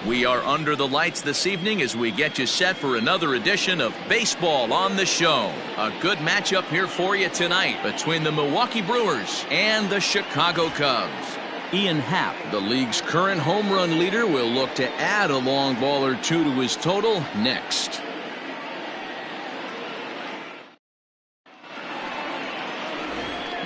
We are under the lights this evening as we get you set for another edition of Baseball on the Show. A good matchup here for you tonight between the Milwaukee Brewers and the Chicago Cubs. Ian Happ, the league's current home run leader, will look to add a long ball or two to his total next.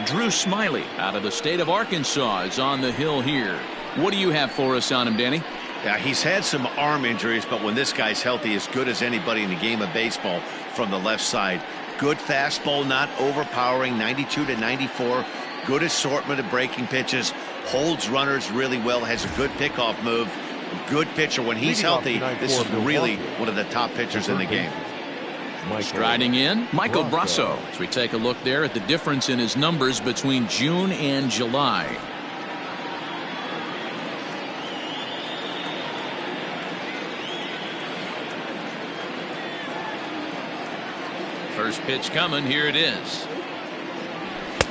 Drew Smyly out of the state of Arkansas is on the hill here. What do you have for us on him, Danny? Yeah, he's had some arm injuries, but when this guy's healthy, as good as anybody in the game of baseball from the left side. Good fastball, not overpowering, 92 to 94. Good assortment of breaking pitches. Holds runners really well, has a good pickoff move. Good pitcher. When he's healthy, this is really one of the top pitchers in the game. Striding in, Michael Brasso, as we take a look there at the difference in his numbers between June and July. First pitch coming, here it is.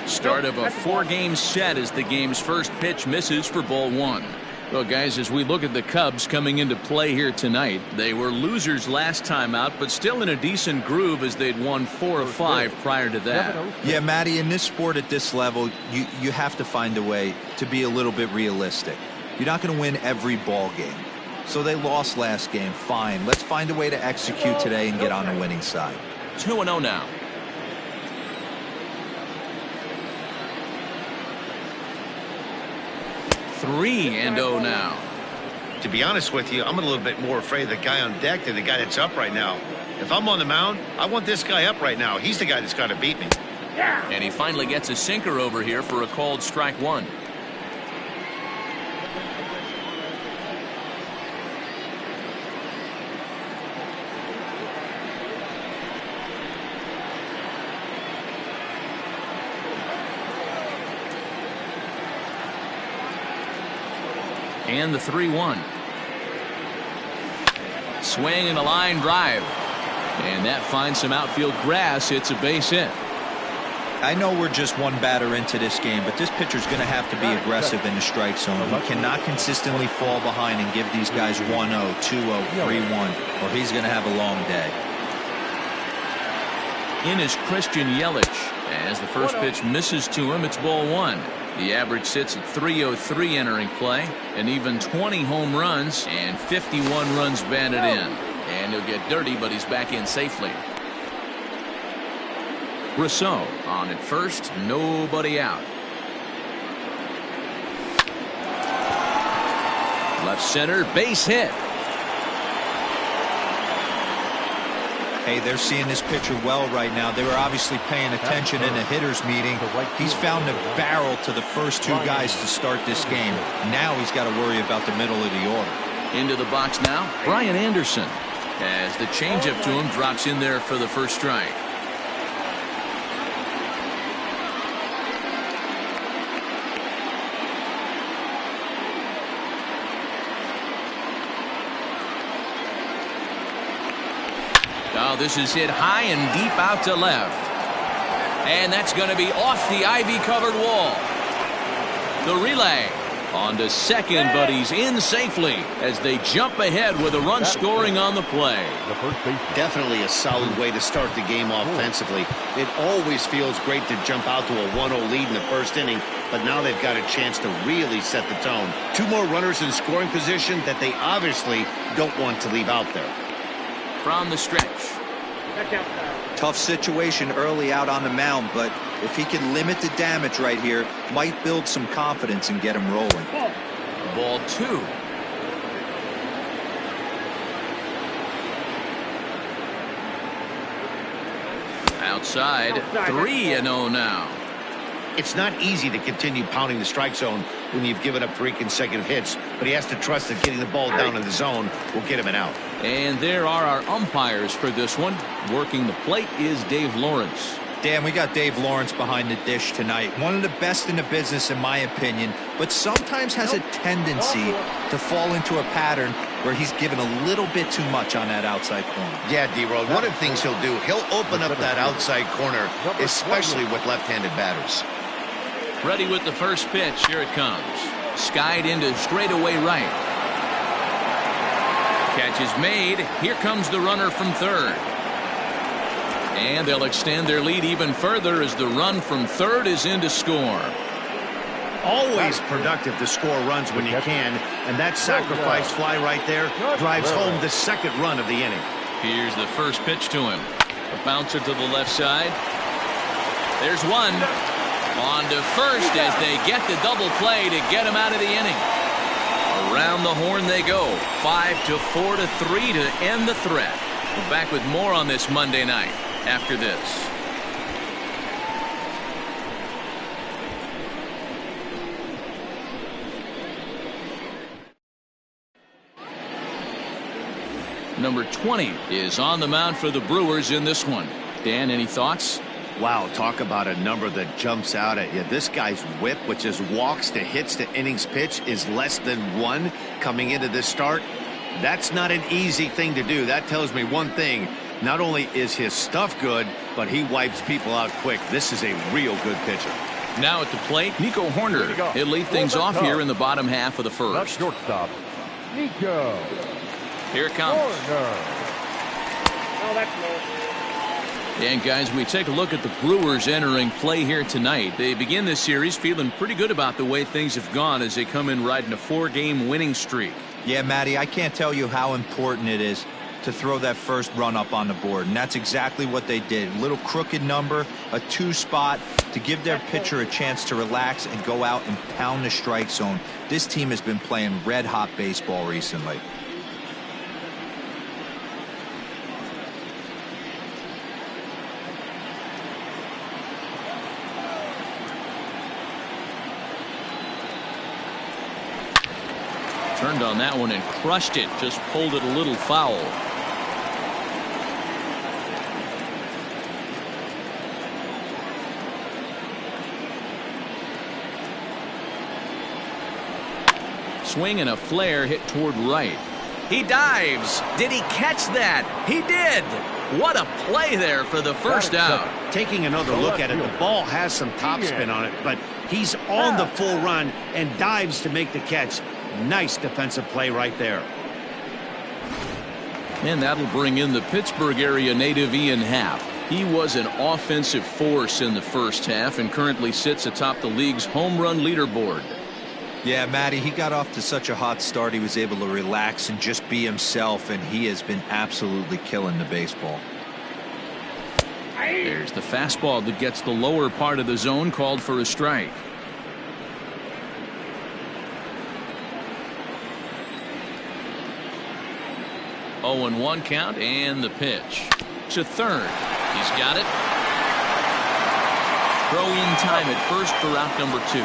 Start of a 4-game set as the game's first pitch misses for ball 1. Well, guys, as we look at the Cubs coming into play here tonight, they were losers last time out, but still in a decent groove as they'd won 4 of 5 prior to that. Yeah, Matty, in this sport at this level, you have to find a way to be a little bit realistic. You're not going to win every ball game. So they lost last game. Fine. Let's find a way to execute today and get on the winning side. 2-0 now. Three and 0 now. To be honest with you, I'm a little bit more afraid of the guy on deck than the guy that's up right now. If I'm on the mound, I want this guy up right now. He's the guy that's got to beat me. And he finally gets a sinker over here for a called strike 1. And the 3-1. Swing and a line drive. And that finds some outfield grass. It's a base hit. I know we're just one batter into this game, but this pitcher's going to have to be aggressive in the strike zone. He cannot consistently fall behind and give these guys 1-0, 2-0, 3-1, or he's going to have a long day. In is Christian Yelich. As the first pitch misses to him, it's ball 1. The average sits at .303 entering play, and even 20 home runs and 51 runs batted in. And he'll get dirty, but he's back in safely. Rousseau on at first, nobody out. Left center, base hit. Hey, they're seeing this pitcher well right now. They were obviously paying attention in the hitters meeting. He's found a barrel to the first 2 guys to start this game. Now he's got to worry about the middle of the order. Into the box now, Brian Anderson, as the changeup to him drops in there for the first strike. Oh, this is hit high and deep out to left. And that's going to be off the ivy-covered wall. The relay on to second, but he's in safely as they jump ahead with a run scoring on the play. Definitely a solid way to start the game offensively. It always feels great to jump out to a 1-0 lead in the first inning, but now they've got a chance to really set the tone. 2 more runners in scoring position that they obviously don't want to leave out there. From the stretch. Tough situation early out on the mound, but if he can limit the damage right here, might build some confidence and get him rolling. Ball 2. Outside, 3-0 now. It's not easy to continue pounding the strike zone when you've given up 3 consecutive hits, but he has to trust that getting the ball down in the zone will get him an out. And there are our umpires for this one. Working the plate is Dave Lawrence. Dan, we got Dave Lawrence behind the dish tonight. One of the best in the business, in my opinion, but sometimes has a tendency to fall into a pattern where he's given a little bit too much on that outside corner. Yeah, D-Road, one of the things he'll do, he'll open up that outside corner, especially with left-handed batters. Ready with the first pitch. Here it comes. Skied into straightaway right. Catch is made. Here comes the runner from third. And they'll extend their lead even further as the run from third is in to score. Always productive to score runs when you can, and that sacrifice fly right there drives home the second run of the inning. Here's the first pitch to him. A bouncer to the left side. There's one. On to first as they get the double play to get him out of the inning. Around the horn they go. 5-4-3 to end the threat. We're back with more on this Monday night after this. Number 20 is on the mound for the Brewers in this one. Dan, any thoughts? Wow, talk about a number that jumps out at you. This guy's whip, which is walks to hits to innings pitch, is less than 1 coming into this start. That's not an easy thing to do. That tells me one thing. Not only is his stuff good, but he wipes people out quick. This is a real good pitcher. Now at the plate, Nico Horner. He'll lead things off here in the bottom half of the first. Shortstop, Nico. Here it comes. Oh, that's low. And guys, we take a look at the Brewers entering play here tonight. They begin this series feeling pretty good about the way things have gone as they come in riding a 4-game winning streak. Yeah, Matty, I can't tell you how important it is to throw that first run up on the board, and that's exactly what they did. Little crooked number, a 2 spot to give their pitcher a chance to relax and go out and pound the strike zone. This team has been playing red-hot baseball recently. Turned on that one and crushed it. Just pulled it a little foul. Swing and a flare hit toward right. He dives. Did he catch that? He did. What a play there for the first out. Taking another look at it, the ball has some topspin on it, but he's on the full run and dives to make the catch. Nice defensive play right there. And that'll bring in the Pittsburgh area native Ian Happ. He was an offensive force in the first half and currently sits atop the league's home run leaderboard. Yeah, Matty, he got off to such a hot start. He was able to relax and just be himself, and he has been absolutely killing the baseball. There's the fastball that gets the lower part of the zone, called for a strike. Oh, and 1 count, and the pitch to third. He's got it. Throw in time at first for out number 2.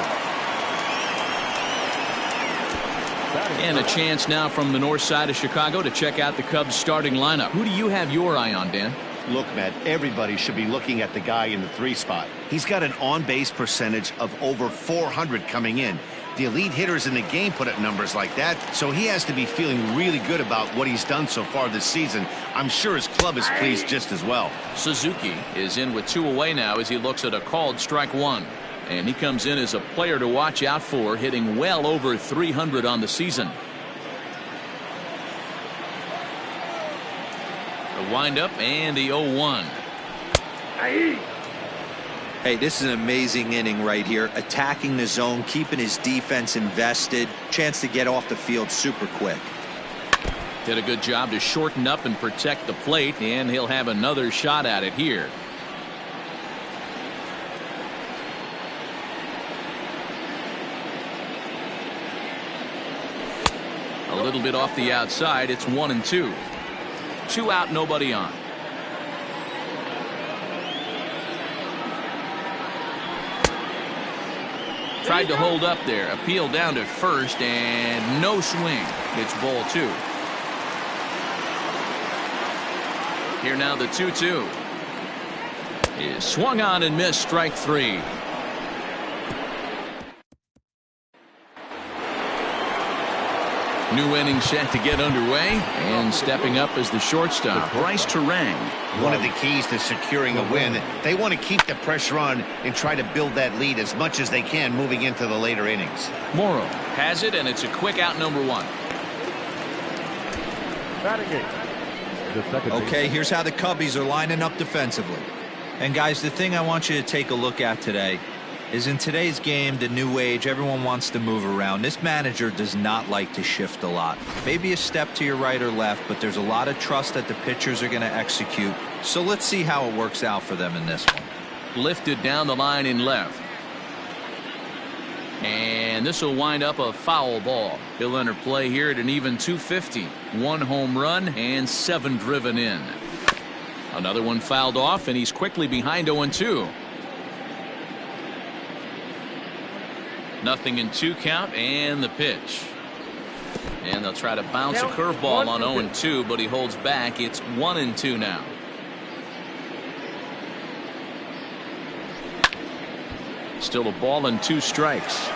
And a chance now from the north side of Chicago to check out the Cubs starting lineup. Who do you have your eye on, Dan? Look, Matt, everybody should be looking at the guy in the 3 spot. He's got an on-base percentage of over 400 coming in. The elite hitters in the game put up numbers like that, so he has to be feeling really good about what he's done so far this season. I'm sure his club is pleased just as well. Suzuki is in with 2 away now as he looks at a called strike 1. And he comes in as a player to watch out for, hitting well over 300 on the season. The windup and the 0-1. Hey, this is an amazing inning right here. Attacking the zone, keeping his defense invested. Chance to get off the field super quick. Did a good job to shorten up and protect the plate, and he'll have another shot at it here. A little bit off the outside. It's 1-2. 2 out, nobody on. Tried to hold up there. Appeal down to first, and no swing. It's ball 2. Here now the 2-2. Is swung on and missed, strike 3. New inning set to get underway, and stepping up as the shortstop, Bryce Turang. One of the keys to securing a win, they want to keep the pressure on and try to build that lead as much as they can moving into the later innings. Morrow has it, and it's a quick out number 1. Batting it. The second Okay, here's how the Cubbies are lining up defensively. And guys, the thing I want you to take a look at today is in today's game, the new age, everyone wants to move around. This manager does not like to shift a lot. Maybe a step to your right or left, but there's a lot of trust that the pitchers are going to execute. So let's see how it works out for them in this one. Lifted down the line in left. And this will wind up a foul ball. He'll enter play here at an even 250. 1 home run and 7 driven in. Another one fouled off, and he's quickly behind 0-2. 0-2 count, and the pitch. And they'll try to bounce a curveball on 0-2, but he holds back. It's 1-2 now. Still a ball and 2 strikes.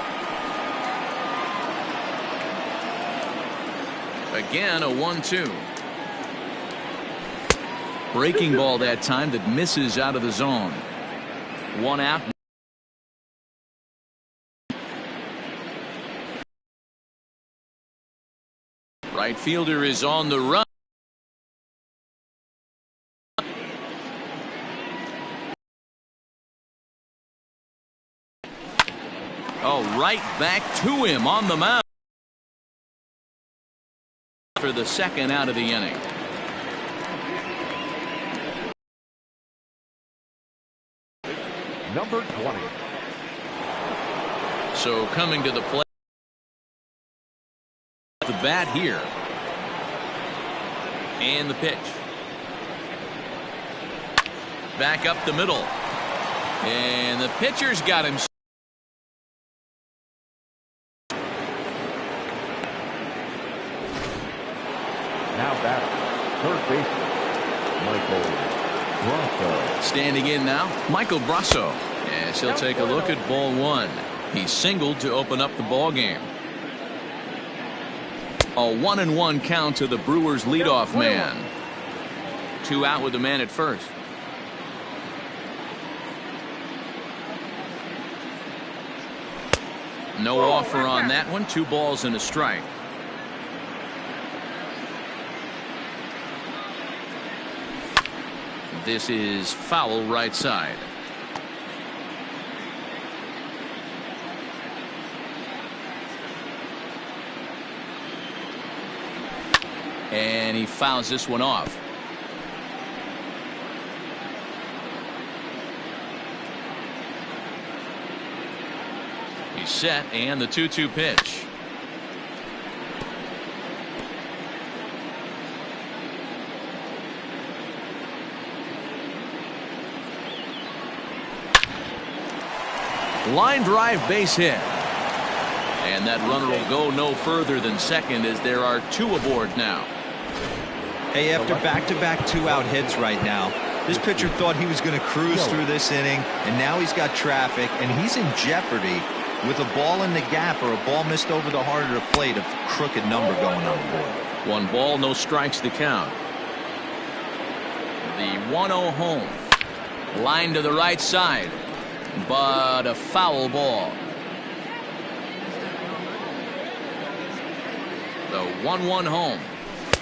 Again, a 1-2. Breaking ball that time that misses out of the zone. 1 out. Right fielder is on the run. Oh, right back to him on the mound for the second out of the inning. Number 20. So coming to the plate, the bat here, and the pitch. Back up the middle, and the pitcher's got him. Now batting, third baseman, Michael Brasso. Standing in now, Michael Brasso. Yes, he'll take a look at ball 1. He singled to open up the ball game. A 1-1 count to the Brewers leadoff man. 2 out with the man at first. No offer on that one. 2 balls and a strike. This is foul right side. And he fouls this one off. He's set, and the 2-2 pitch. Line drive, base hit. And that runner will go no further than second as there are 2 aboard now. Hey, after back-to-back 2-out hits right now, this pitcher thought he was going to cruise through this inning, and now he's got traffic, and he's in jeopardy with a ball in the gap or a ball missed over the heart of the plate, a crooked number going on the board. 1 ball, no strikes to count. The 1-0 home. Line to the right side, but a foul ball. The 1-1 home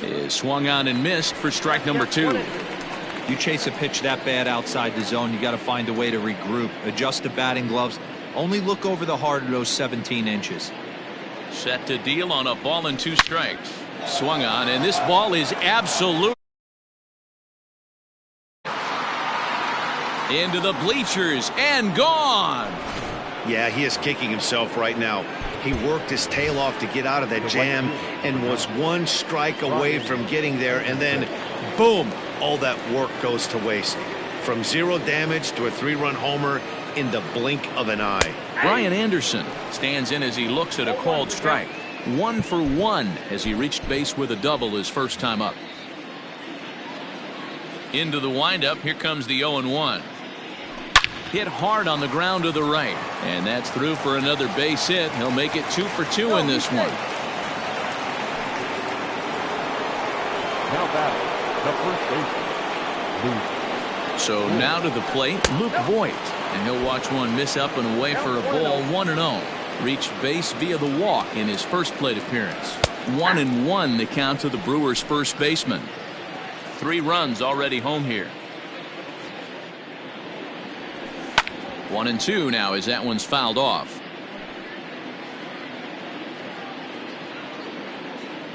is swung on and missed for strike number 2. You chase a pitch that bad outside the zone, you got to find a way to regroup, adjust the batting gloves, only look over the heart of those 17 inches. Set to deal on a ball and 2 strikes. Swung on, and this ball is absolute. Into the bleachers and gone. Yeah, he is kicking himself right now. He worked his tail off to get out of that jam and was 1 strike away from getting there, and then boom, all that work goes to waste. From 0 damage to a 3-run homer in the blink of an eye. Brian Anderson stands in as he looks at a called strike. 1 for 1 as he reached base with a double his first time up. Into the windup, here comes the 0-1. Hit hard on the ground to the right, and that's through for another base hit. He'll make it 2 for 2 in this one. Now batting, the first baseman, So now to the plate, Luke Voigt, and he'll watch one miss up and away for a ball. 1-0. Reached base via the walk in his first plate appearance. 1-1 the count to the Brewers' first baseman. 3 runs already home here. 1-2 now as that one's fouled off.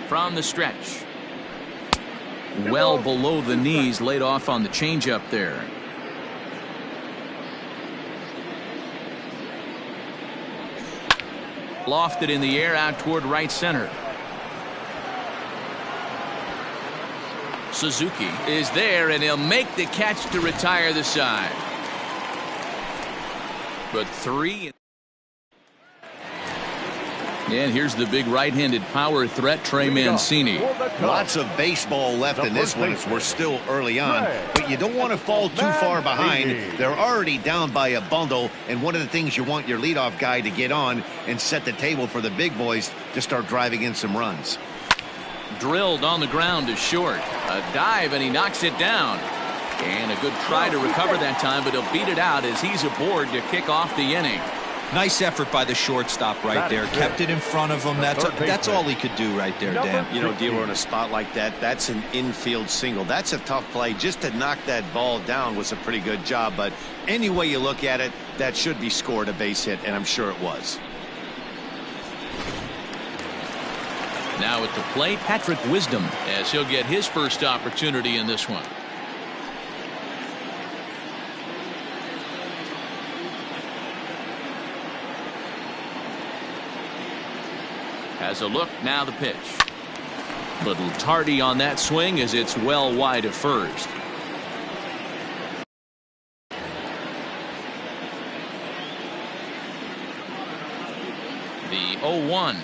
From the stretch. Well below the knees, laid off on the changeup there. Lofted in the air out toward right center. Suzuki is there, and he'll make the catch to retire the side. But 3. And here's the big right-handed power threat, Trey Mancini. Lots of baseball left in this one as we're still early on, but you don't want to fall too far behind. They're already down by a bundle, and one of the things you want your leadoff guy to get on and set the table for the big boys to start driving in some runs. Drilled on the ground to short. A dive, and he knocks it down. And a good try to recover that time, but he'll beat it out as he's aboard to kick off the inning. Nice effort by the shortstop right there. Kept it in front of him. That's all he could do right there, Dan. You know, Dealer, in a spot like that, that's an infield single. That's a tough play. Just to knock that ball down was a pretty good job. But any way you look at it, that should be scored a base hit, and I'm sure it was. Now at the plate, Patrick Wisdom, as he'll get his first opportunity in this one. Has a look, now the pitch. Little tardy on that swing as it's well wide of first. The 0-1.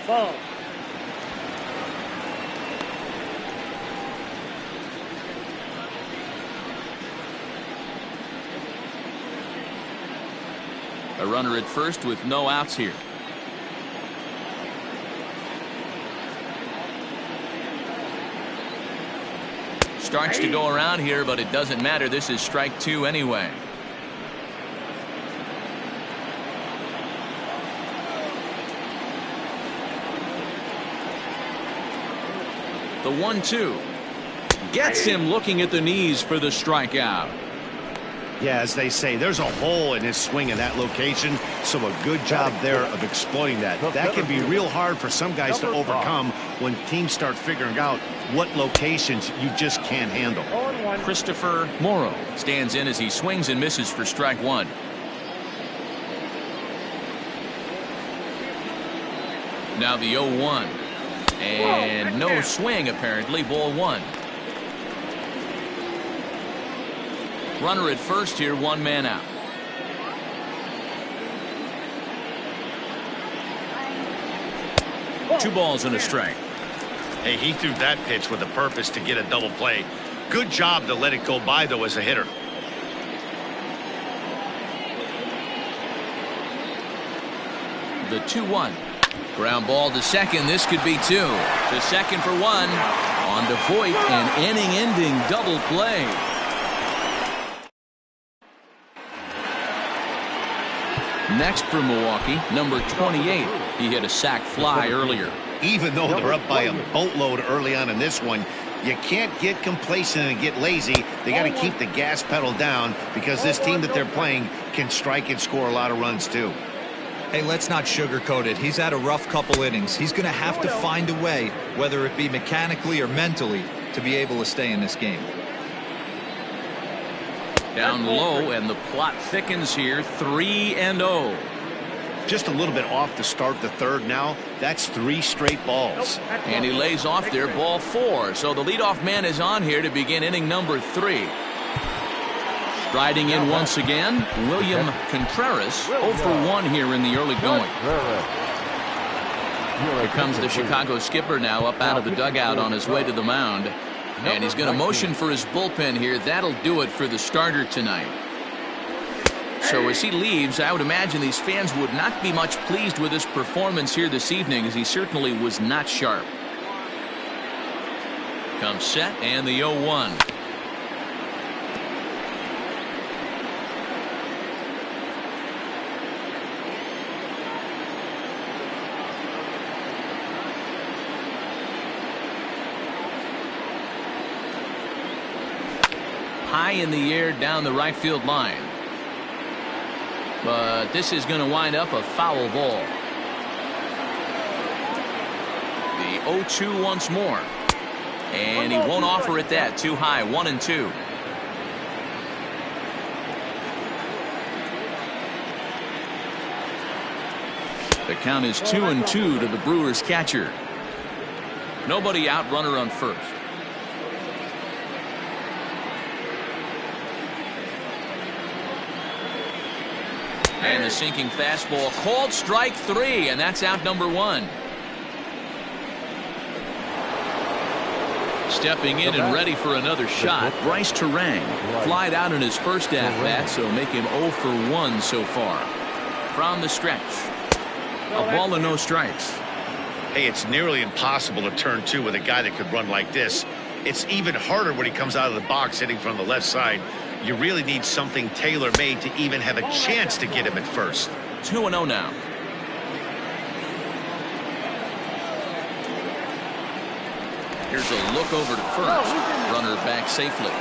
Ball. A runner at first with no outs here. Starts to go around here, but it doesn't matter. This is strike 2 anyway. The 1-2 gets him looking at the knees for the strikeout. Yeah, as they say, there's a hole in his swing in that location, so a good job there of exploiting that. That can be real hard for some guys to overcome when teams start figuring out what locations you just can't handle. Christopher Morrow stands in as he swings and misses for strike 1. Now the 0-1. And no swing, apparently. Ball 1. Runner at first here, 1 man out. Two balls and a strike. Hey, he threw that pitch with a purpose to get a double play. Good job to let it go by, though, as a hitter. The 2-1. Ground ball to second. This could be 2. To second for 1. On to Voit, an inning-ending double play. Next for Milwaukee, number 28. He hit a sac fly earlier. Even though they're up by a boatload early on in this one, you can't get complacent and get lazy. They got to keep the gas pedal down because this team that they're playing can strike and score a lot of runs too. Hey, let's not sugarcoat it. He's had a rough couple innings. He's going to have to find a way, whether it be mechanically or mentally, to be able to stay in this game. Down low, and the plot thickens here. 3-0. Just a little bit off to start the third now. That's 3 straight balls. And he lays off there, ball 4. So the leadoff man is on here to begin inning number 3. Striding in once again, William Contreras, 0 for 1 here in the early going. Here comes the Chicago skipper now up out of the dugout on his way to the mound. And he's going to motion for his bullpen here. That'll do it for the starter tonight. So as he leaves, I would imagine these fans would not be much pleased with his performance here this evening, as he certainly was not sharp. Comes set, and the 0-1. high in the air down the right field line. But this is going to wind up a foul ball. The 0-2 once more. And he won't offer it that. Too high. 1-2. The count is 2-2 to the Brewers catcher. Nobody out, runner on first. And the sinking fastball called strike 3, and that's out number 1. Stepping in and ready for another shot, Bryce Turang. Flied out in his first at-bat, so make him 0 for 1 so far. From the stretch. A ball and no strikes. Hey, it's nearly impossible to turn 2 with a guy that could run like this. It's even harder when he comes out of the box hitting from the left side. You really need something tailor-made to even have a chance to get him at first. 2-0 now. Here's a look over to first. Runner back safely.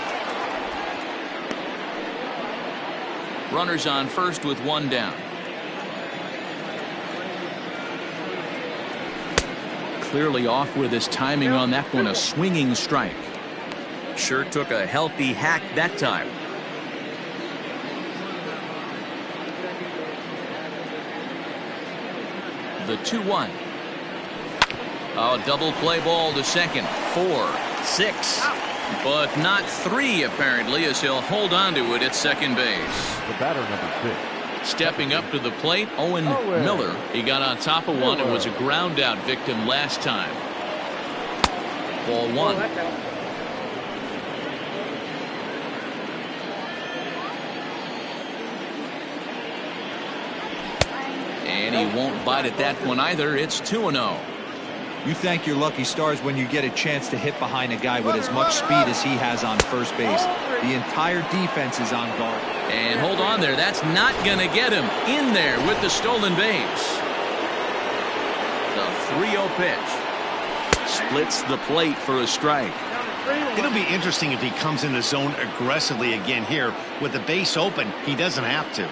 Runners on first with 1 down. Clearly off with his timing on that one. A swinging strike. Sure took a healthy hack that time. The 2-1. Oh, double play ball to second. 4, 6, but not 3 apparently, as he'll hold on to it at second base. The batter, number 6. Stepping up to the plate, Owen Miller. He got on top of one and was a ground out victim last time. Ball 1. And he won't bite at that one either. It's 2-0. You thank your lucky stars when you get a chance to hit behind a guy with as much speed as he has on first base. The entire defense is on guard. And hold on there. That's not going to get him in there with the stolen base. The 3-0 pitch. Splits the plate for a strike. It'll be interesting if he comes in the zone aggressively again here. With the base open, he doesn't have to.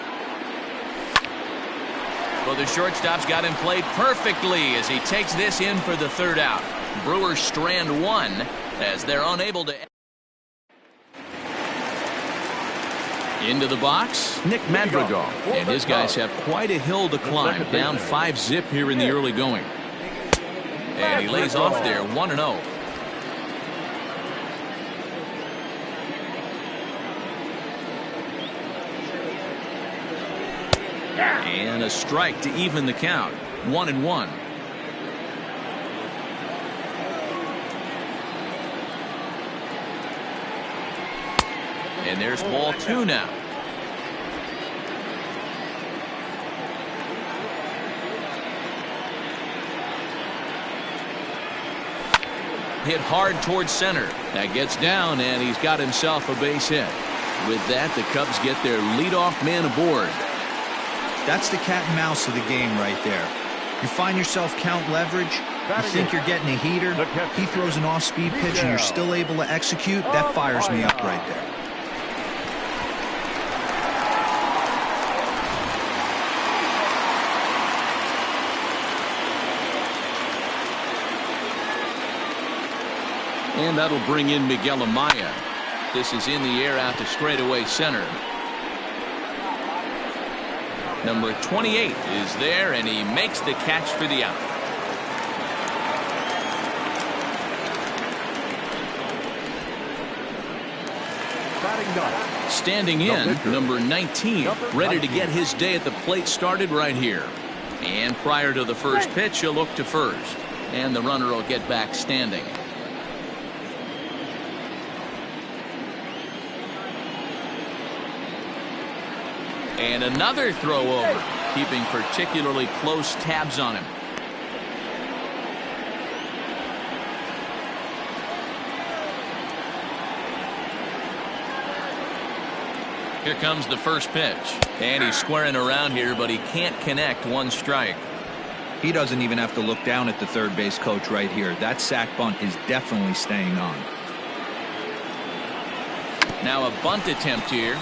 Well, the shortstop's got him played perfectly as he takes this in for the 3rd out. Brewers strand 1 as they're unable to. Into the box, Nick Madrigal. And his guys have quite a hill to climb. Down 5-zip here in the early going. And he lays off there 1-0. And a strike to even the count. 1-1. And there's ball 2 now. Hit hard towards center. That gets down, and he's got himself a base hit. With that, the Cubs get their leadoff man aboard. That's the cat and mouse of the game right there. You find yourself count leverage, you think you're getting a heater, he throws an off-speed pitch and you're still able to execute. That fires me up right there. And that'll bring in Miguel Amaya. This is in the air out to straightaway center. Number 28 is there, and he makes the catch for the out. Standing in, number 19, ready to get his day at the plate started right here. And prior to the first pitch, he'll look to first. And the runner will get back standing. And another throw over, keeping particularly close tabs on him. Here comes the first pitch. And he's squaring around here, but he can't connect. 1 strike. He doesn't even have to look down at the third base coach right here. That sac bunt is definitely staying on. Now a bunt attempt here.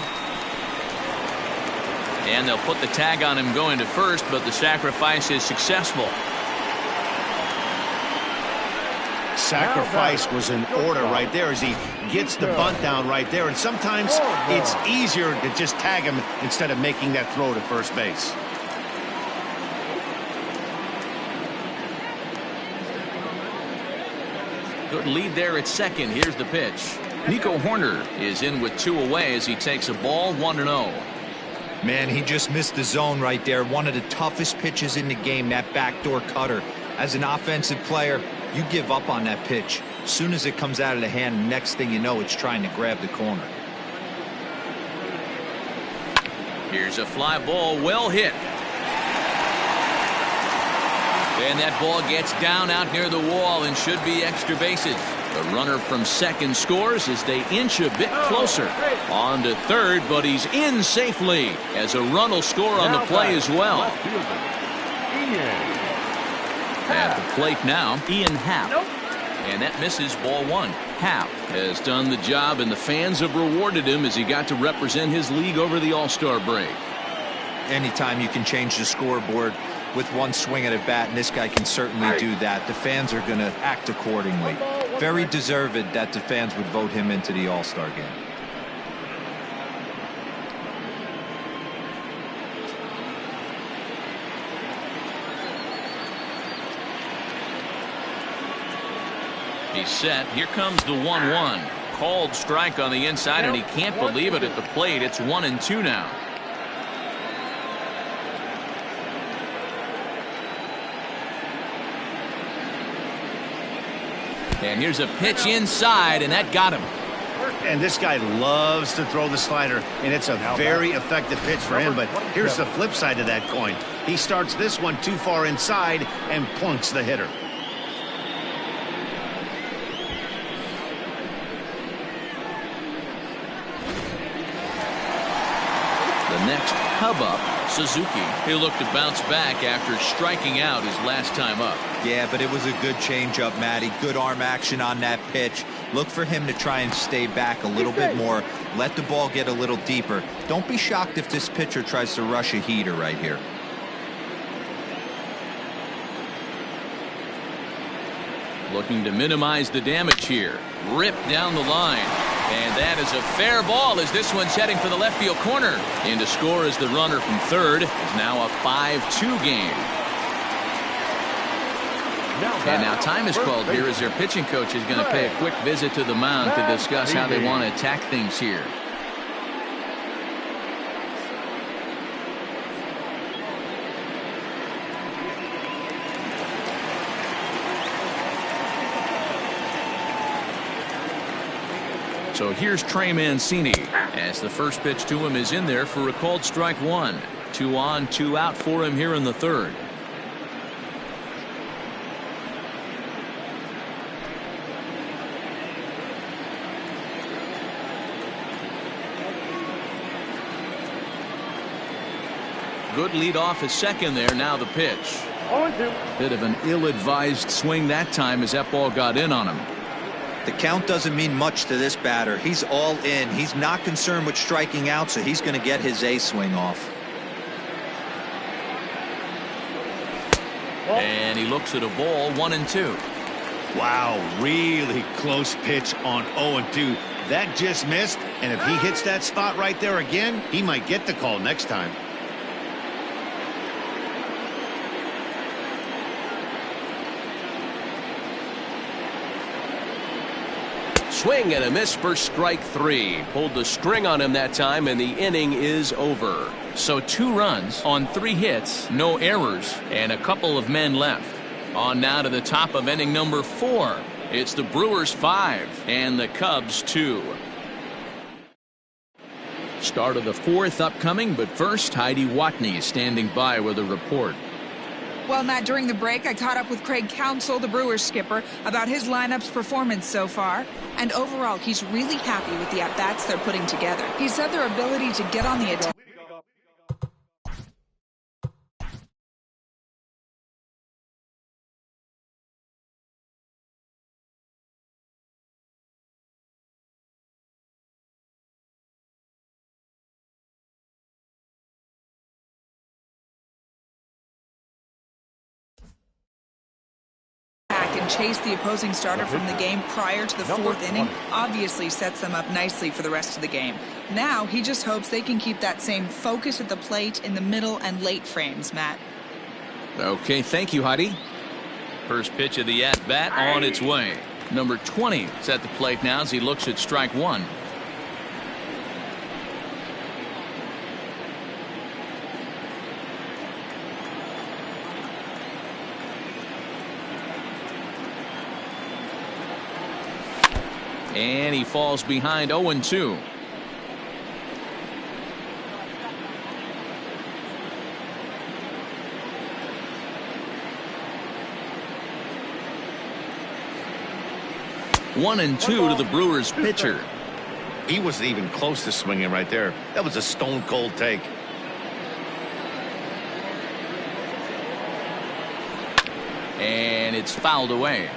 And they'll put the tag on him going to first, but the sacrifice is successful. Sacrifice was in order right there as he gets the bunt down right there. And sometimes it's easier to just tag him instead of making that throw to first base. Good lead there at second. Here's the pitch. Nico Horner is in with 2 away as he takes a ball 1-0. Man, he just missed the zone right there. One of the toughest pitches in the game, that backdoor cutter. As an offensive player, you give up on that pitch. As soon as it comes out of the hand, next thing you know, it's trying to grab the corner. Here's a fly ball, well hit. And that ball gets down out near the wall and should be extra bases. The runner from second scores as they inch a bit closer. On to third, but he's in safely as a run will score on the play as well. At the plate now, Ian Happ. And that misses ball 1. Happ has done the job, and the fans have rewarded him as he got to represent his league over the All-Star break. Anytime you can change the scoreboard with one swing at a bat, and this guy can certainly do that, the fans are going to act accordingly. Very deserved that the fans would vote him into the All-Star game. He's set. Here comes the 1-1. Called strike on the inside, and he can't believe it at the plate. It's 1-2 now. And here's a pitch inside, and that got him. And this guy loves to throw the slider, and it's a very effective pitch for him. But here's the flip side of that coin. He starts this one too far inside and plunks the hitter. The next Cub up, Suzuki. He'll look to bounce back after striking out his last time up. Yeah, but it was a good changeup, Matty. Good arm action on that pitch. Look for him to try and stay back a little bit more. Let the ball get a little deeper. Don't be shocked if this pitcher tries to rush a heater right here. Looking to minimize the damage here. Ripped down the line. And that is a fair ball as this one's heading for the left field corner. And to score as the runner from third is now a 5-2 game. And now time is called here as their pitching coach is going to pay a quick visit to the mound to discuss how they want to attack things here. So here's Trey Mancini as the first pitch to him is in there for a called strike 1. 2 on, 2 out for him here in the third. Good lead off at second there. Now the pitch. 0-2. Bit of an ill-advised swing that time as that ball got in on him. The count doesn't mean much to this batter. He's all in. He's not concerned with striking out, so he's going to get his A swing off. And he looks at a ball 1-2. Wow, really close pitch on 0-2. That just missed, and if he hits that spot right there again, he might get the call next time. Swing and a miss for strike 3. Pulled the string on him that time, and the inning is over. So 2 runs on 3 hits, no errors, and a couple of men left. On now to the top of inning number 4. It's the Brewers 5 and the Cubs 2. Start of the 4th upcoming, but first Heidi Watney is standing by with a report. Well, Matt, during the break, I caught up with Craig Counsell, the Brewers skipper, about his lineup's performance so far. And overall, he's really happy with the at-bats they're putting together. He said their ability to get on the attack chase the opposing starter from the game prior to the fourth inning obviously sets them up nicely for the rest of the game. Now he just hopes they can keep that same focus at the plate in the middle and late frames, Matt. Okay, thank you, Heidi. First pitch of the at-bat on its way. Number 20 is at the plate now as he looks at strike one. And he falls behind 0-2. One and two to the Brewers pitcher. He wasn't even close to swinging right there. That was a stone cold take. And it's fouled away.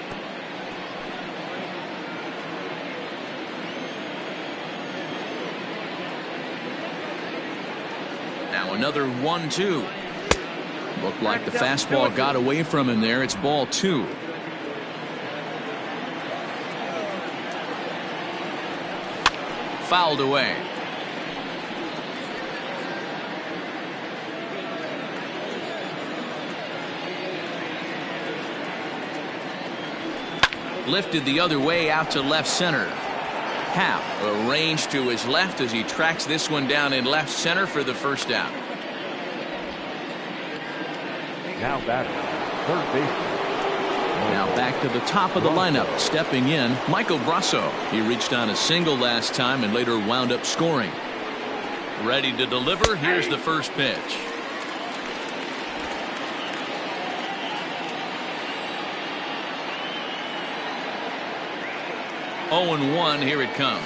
Now another 1-2. Looked like the fastball got away from him there. It's ball two. Fouled away. Lifted the other way out to left center. Happ arranged to his left as he tracks this one down in left center for the first out. Now batting, third baseman. Now back to the top of the lineup. Stepping in, Michael Brasso. He reached on a single last time and later wound up scoring. Ready to deliver. Here's the first pitch. Oh and 1. Here it comes.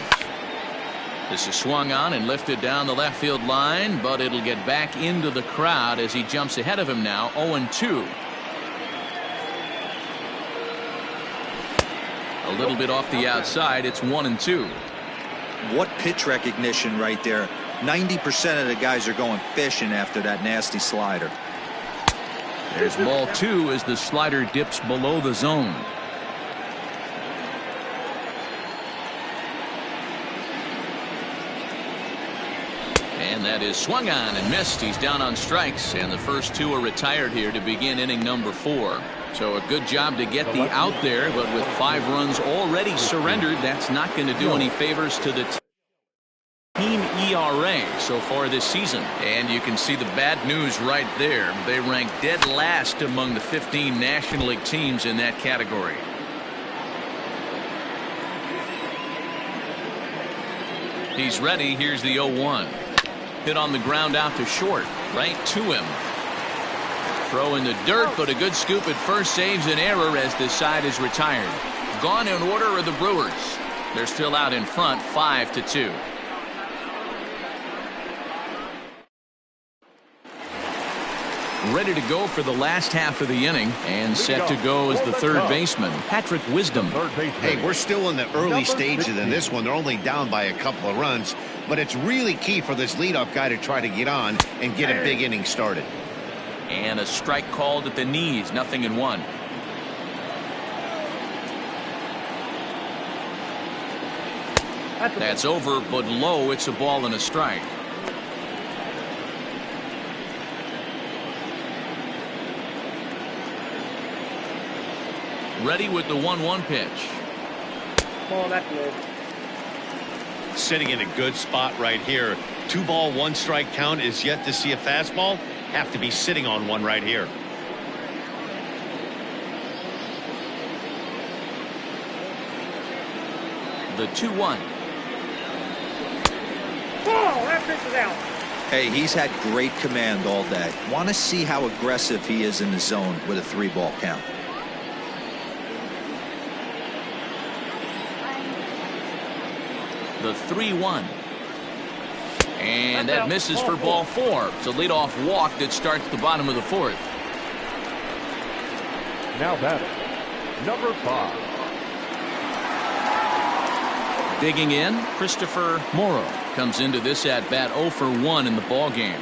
This is swung on and lifted down the left field line, but it'll get back into the crowd as he jumps ahead of him now. 0-2. A little bit off the outside. It's 1-2. What pitch recognition right there. 90% of the guys are going fishing after that nasty slider. There's ball two as the slider dips below the zone. And that is swung on and missed. He's down on strikes, and the first two are retired here to begin inning number 4. So a good job to get the out there, but with 5 runs already surrendered, that's not going to do any favors to the team ERA so far this season. And you can see the bad news right there. They rank dead last among the 15 National League teams in that category. He's ready. Here's the 0-1. Hit on the ground out to short, right to him. Throw in the dirt, but a good scoop at first saves an error as this side is retired. Gone in order are the Brewers. They're still out in front, 5-2. Ready to go for the last half of the inning, and set to go as the third baseman, Patrick Wisdom. Hey, we're still in the early stages in this one. They're only down by a couple of runs, but it's really key for this leadoff guy to try to get on and get a big inning started. And a strike called at the knees, 0-1. That's over, but low. It's a ball and a strike. Ready with the 1-1 pitch. Oh, that's good. Sitting in a good spot right here. 2-ball, 1-strike count is yet to see a fastball. Have to be sitting on one right here. The 2-1. Oh, that pitch is out. Hey, he's had great command all day. Want to see how aggressive he is in the zone with a 3-ball count. The 3-1. And that misses for ball 4. It's a leadoff walk that starts the bottom of the 4th. Now batting, number 5. Digging in, Christopher Morrow comes into this at bat 0 for 1 in the ball game.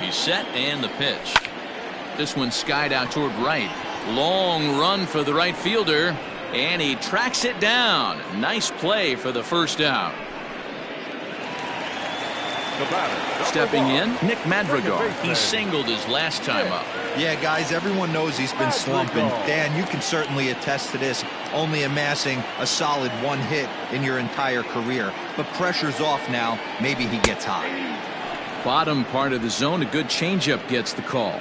He's set and the pitch. This one skied out toward right. Long run for the right fielder, and he tracks it down. Nice play for the first out. Stepping in, Nick Madrigal. He singled his last time up. Yeah, guys, everyone knows he's been slumping. Dan, you can certainly attest to this, only amassing a solid 1 hit in your entire career. But pressure's off now. Maybe he gets hot. Bottom part of the zone, a good changeup gets the call.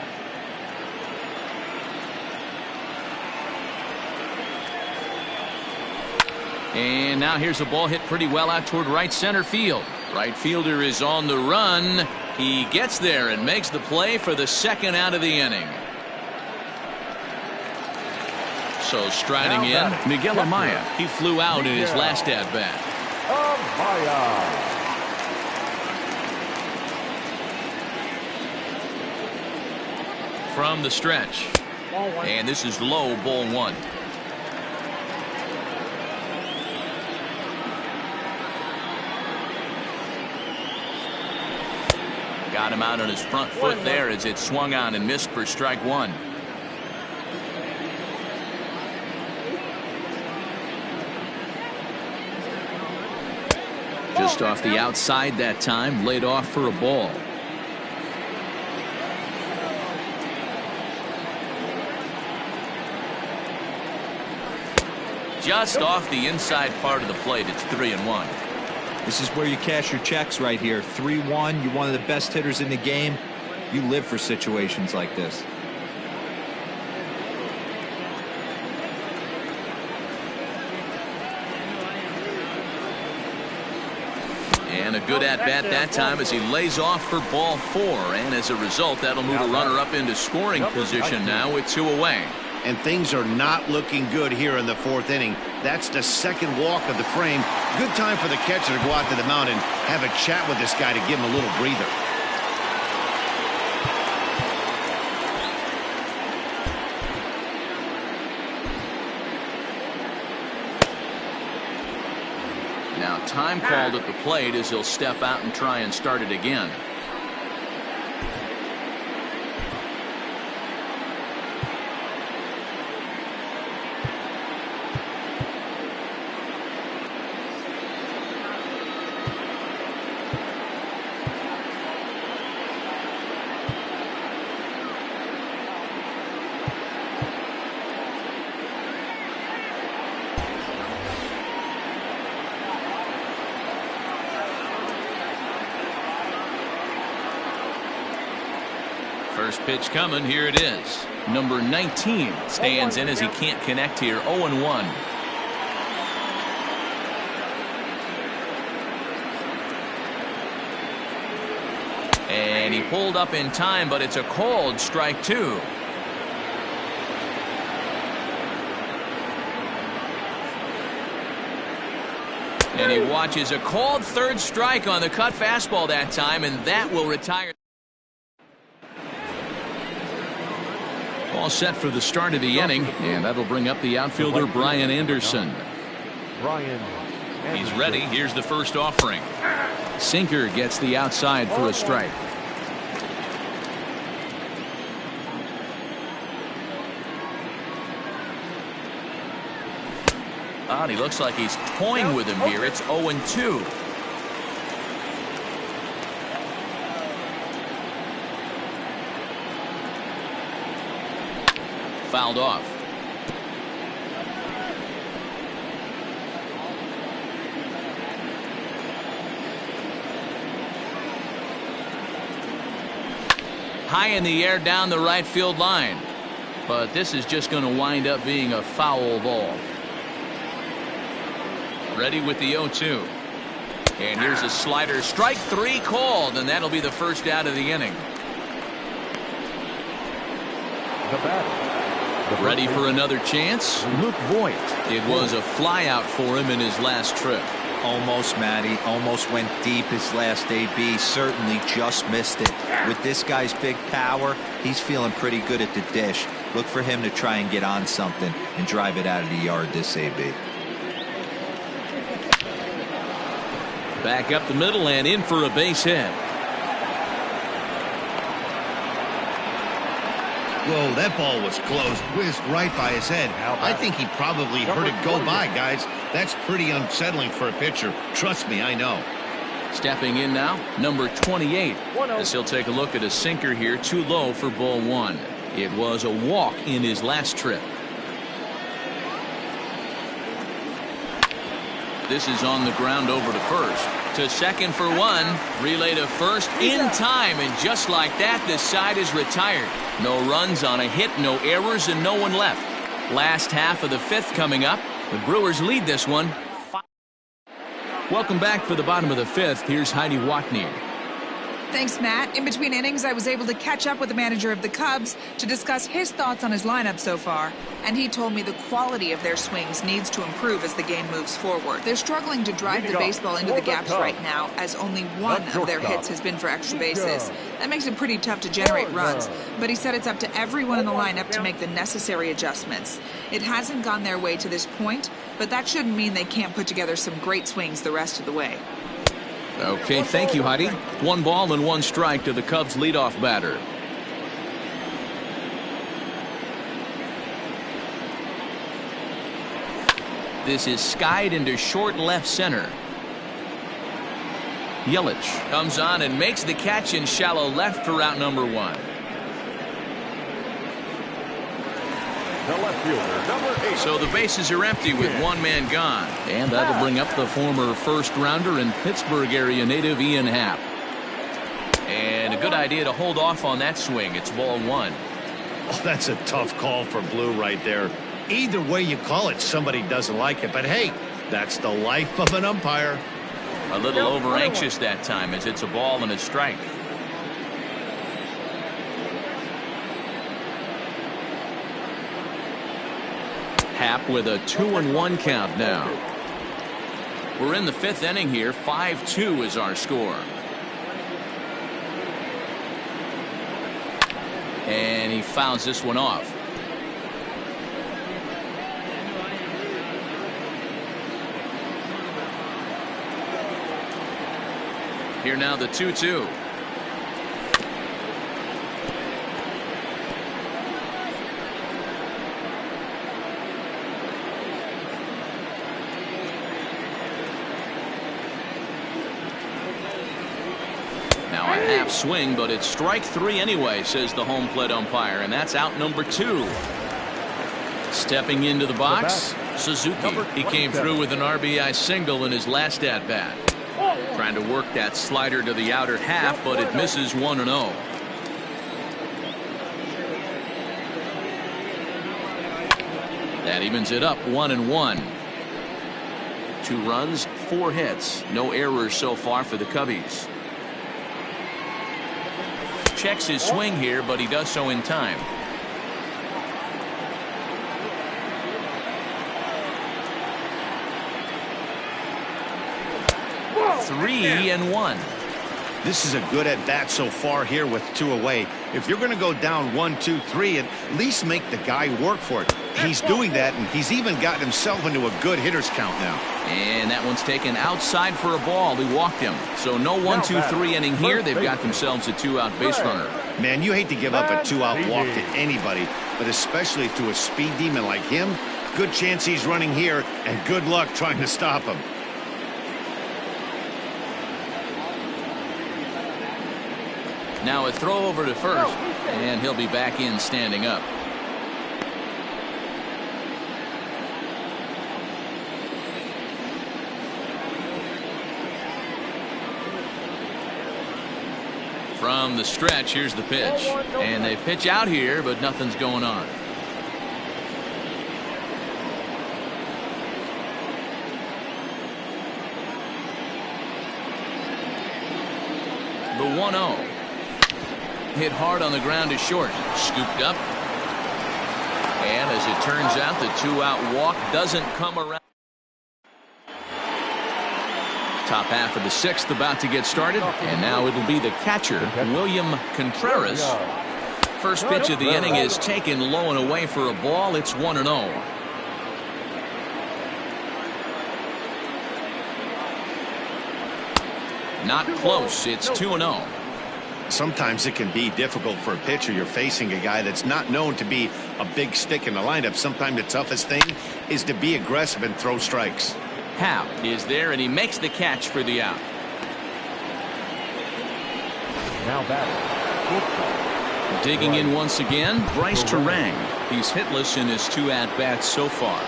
And now here's a ball hit pretty well out toward right center field. Right fielder is on the run. He gets there and makes the play for the second out of the inning. So striding in, Miguel Amaya. He flew out in his last at bat. From the stretch. And this is low, ball 1. Got him out on his front foot there as it swung on and missed for strike 1. Just off the outside that time, laid off for a ball. Just off the inside part of the plate. It's 3-1. This is where you cash your checks right here. 3-1. You're one of the best hitters in the game. You live for situations like this. And a good at-bat that time as he lays off for ball 4. And as a result, that'll move a runner up into scoring position now with 2 away. And things are not looking good here in the 4th inning. That's the second walk of the frame. Good time for the catcher to go out to the mound and have a chat with this guy to give him a little breather. Now time called at the plate as he'll step out and try and start it again. First pitch coming. Here it is. Number 19 stands in as he can't connect here. 0-1. And he pulled up in time, but it's a called strike 2. And he watches a called third strike on the cut fastball that time, and that will retire. All set for the start of the inning, and that'll bring up the outfielder Brian Anderson. He's ready. Here's the first offering. Sinker gets the outside for a strike. And he looks like he's toying with him here. It's 0-2. Fouled off. High in the air down the right field line. But this is just going to wind up being a foul ball. Ready with the 0-2. And here's a slider. Strike 3 called, and that'll be the first out of the inning. The batter. Ready for another chance? Luke Voigt. It was a flyout for him in his last trip. Almost, Matty. Almost went deep his last AB. Certainly just missed it. With this guy's big power, he's feeling pretty good at the dish. Look for him to try and get on something and drive it out of the yard this AB. Back up the middle and in for a base hit. Whoa, that ball was close. Whizzed right by his head. I think he probably heard it go by, guys. That's pretty unsettling for a pitcher. Trust me, I know. Stepping in now, number 28. As he'll take a look at a sinker here, too low for ball one. It was a walk in his last trip. This is on the ground over to first. To second for one. Relay to first in time. And just like that, the side is retired. No runs on a hit, no errors, and no one left. Last half of the fifth coming up. The Brewers lead this one. Welcome back for the bottom of the fifth. Here's Heidi Watney. Thanks, Matt. In between innings, I was able to catch up with the manager of the Cubs to discuss his thoughts on his lineup so far. And he told me the quality of their swings needs to improve as the game moves forward. They're struggling to drive the baseball into the gaps right now, as only one of their hits has been for extra bases. That makes it pretty tough to generate runs. But he said it's up to everyone in the lineup to make the necessary adjustments. It hasn't gone their way to this point, but that shouldn't mean they can't put together some great swings the rest of the way. Okay, thank you, Heidi. 1 ball and 1 strike to the Cubs leadoff batter. This is skied into short left center. Yelich comes on and makes the catch in shallow left for out number 1. The left fielder, number 8. So the bases are empty with 1 man gone. And that'll bring up the former first-rounder and Pittsburgh area native Ian Happ. And a good idea to hold off on that swing. It's ball 1. Oh, that's a tough call for Blue right there. Either way you call it, somebody doesn't like it. But hey, that's the life of an umpire. A little over-anxious that time as it's a ball and a strike. Happ with a 2-1 count now. We're in the 5th inning here. 5-2 is our score. And he fouls this one off. Here now the 2-2. Now a half swing, but it's strike 3 anyway, says the home plate umpire, and that's out number 2. Stepping into the box, Suzuki. He came through with an RBI single in his last at bat. Trying to work that slider to the outer half, but it misses 1-0. That evens it up 1-1. 2 runs, 4 hits, no errors so far for the Cubbies. Checks his swing here, but he does so in time. Three and 1. This is a good at bat so far here with 2 away. If you're going to go down 1-2-3, at least make the guy work for it. He's doing that, and he's even gotten himself into a good hitter's count now. And that one's taken outside for a ball. He walked him. So no 1-2-3 inning here. They've got themselves a 2-out base runner. Man, you hate to give up a 2-out walk to anybody, but especially to a speed demon like him. Good chance he's running here, and good luck trying to stop him. Now a throw over to first, and he'll be back in standing up. From the stretch, here's the pitch. And they pitch out here, but nothing's going on. The 1-0. Hit hard on the ground to short. Scooped up. And as it turns out, the 2-out walk doesn't come around. Top half of the 6th about to get started. And now it'll be the catcher, William Contreras. First pitch of the inning is taken low and away for a ball. It's 1-0. Not close. It's 2-0. Sometimes it can be difficult for a pitcher. You're facing a guy that's not known to be a big stick in the lineup. Sometimes the toughest thing is to be aggressive and throw strikes. Howe is there, and he makes the catch for the out. Now batting. Digging in once again, Bryce Terang. He's hitless in his 2 at-bats so far.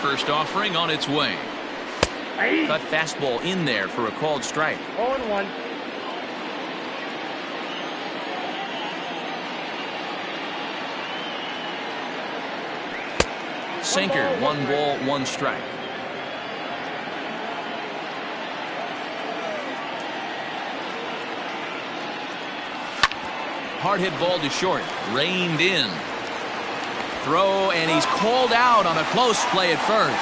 First offering on its way. Cut fastball in there for a called strike. 0-1. Sinker, 1 ball, 1 strike. Hard hit ball to short, reined in. Throw, and he's called out on a close play at first.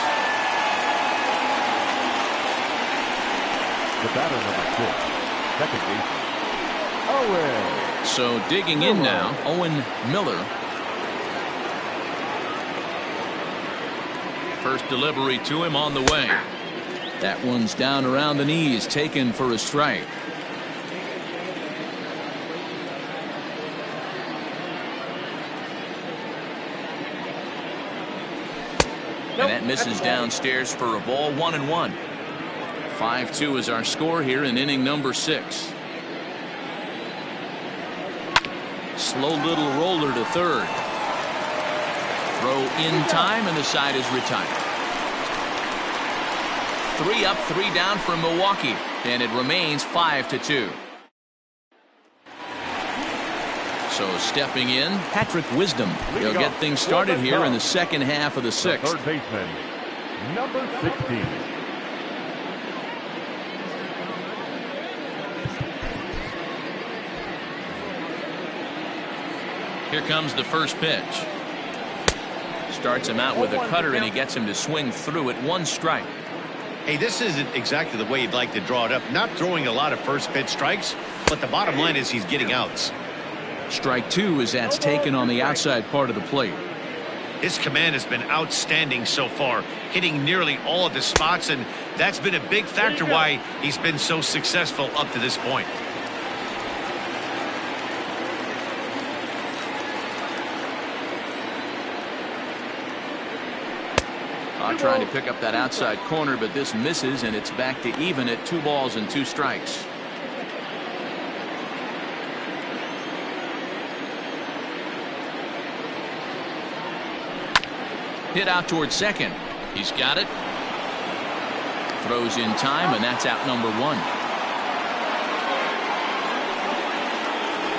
The batter number 6, second baseman, Owen. So digging in now, Owen Miller. First delivery to him on the way. That one's down around the knees, taken for a strike. And that misses downstairs for a ball, 1-1. 5-2 is our score here in inning number 6. Slow little roller to third. Throw in time, and the side is retired. 3 up, 3 down for Milwaukee, and it remains 5-2. So stepping in, Patrick Wisdom. He'll get things started here in the second half of the 6th. Third baseman, number 16. Here comes the first pitch. Starts him out with a cutter, and he gets him to swing through it. 1 strike. Hey, this isn't exactly the way you'd like to draw it up. Not throwing a lot of first pitch strikes, but the bottom line is he's getting outs. Strike 2 as that's taken on the outside part of the plate. His command has been outstanding so far, hitting nearly all of the spots, and that's been a big factor why he's been so successful up to this point. Trying to pick up that outside corner, but this misses, and it's back to even at 2 balls and 2 strikes. Hit out towards second. He's got it. Throws in time, and that's out number 1.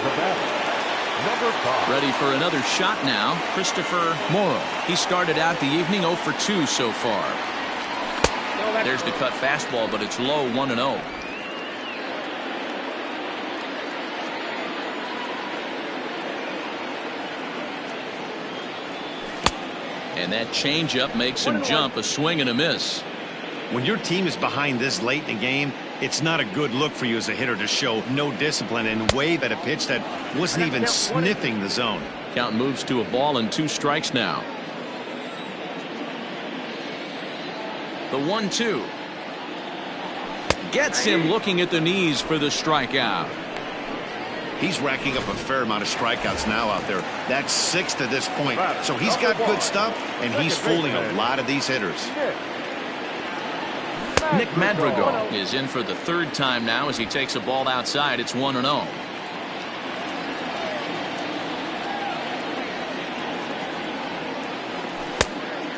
The batter, number 5. Ready for another shot now, Christopher Morrow. He started out the evening 0 for 2 so far. There's the cut fastball, but it's low, 1-0. And that changeup makes him jump, a swing and a miss. When your team is behind this late in the game, it's not a good look for you as a hitter to show no discipline and wave at a pitch that wasn't even sniffing the zone. Count moves to a ball and 2 strikes now. The 1-2. Gets him looking at the knees for the strikeout. He's racking up a fair amount of strikeouts now out there. That's 6 to this point. So he's got good stuff, and he's fooling a lot of these hitters. Nick Madrigal is in for the 3rd time now as he takes a ball outside. It's 1-0.